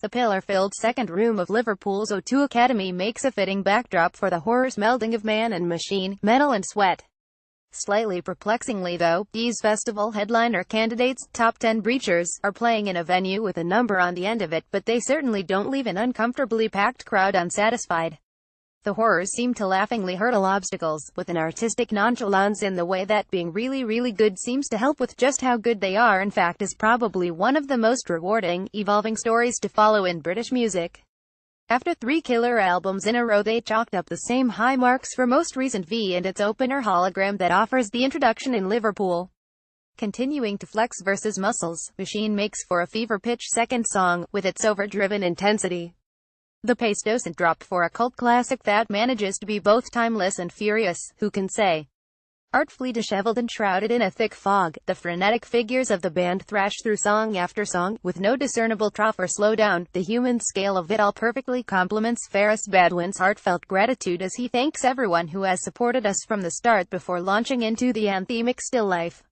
The pillar-filled second room of Liverpool's O2 Academy makes a fitting backdrop for the horror's melding of man and machine, metal and sweat. Slightly perplexingly though, these festival headliner candidates, top 10 breachers, are playing in a venue with a number on the end of it, but they certainly don't leave an uncomfortably packed crowd unsatisfied. The horrors seem to laughingly hurdle obstacles, with an artistic nonchalance in the way that being really good seems to help with just how good they are in fact is probably one of the most rewarding, evolving stories to follow in British music. After 3 killer albums in a row, they chalked up the same high marks for most recent V and its opener hologram that offers the introduction in Liverpool. Continuing to flex versus muscles, Machine makes for a fever-pitch second song, with its overdriven intensity. The pace doesn't drop for a cult classic that manages to be both timeless and furious, who can say? Artfully disheveled and shrouded in a thick fog, the frenetic figures of the band thrash through song after song, with no discernible trough or slowdown. The human scale of it all perfectly complements Ferris Badwin's heartfelt gratitude as he thanks everyone who has supported us from the start before launching into the anthemic still life.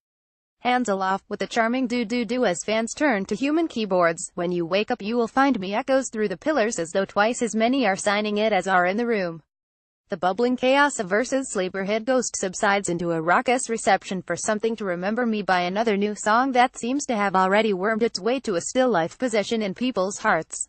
Hands aloft, with a charming do-do-do as fans turn to human keyboards. When you wake up you will find me echoes through the pillars as though twice as many are signing it as are in the room. The bubbling chaos of Versus Sleeperhead Ghost subsides into a raucous reception for Something to Remember Me by another new song that seems to have already wormed its way to a still life position in people's hearts.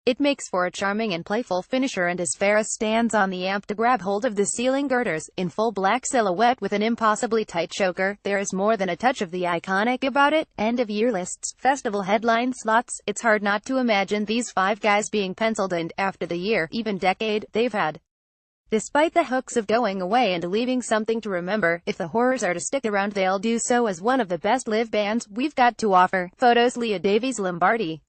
It makes for a charming and playful finisher, and as Ferris stands on the amp to grab hold of the ceiling girders, in full black silhouette with an impossibly tight choker, there is more than a touch of the iconic about it. End of year lists, festival headline slots, it's hard not to imagine these 5 guys being penciled in, after the year, even decade, they've had. Despite the hooks of going away and leaving something to remember, if the horrors are to stick around they'll do so as one of the best live bands we've got to offer. Photos Leah Davies Lombardi.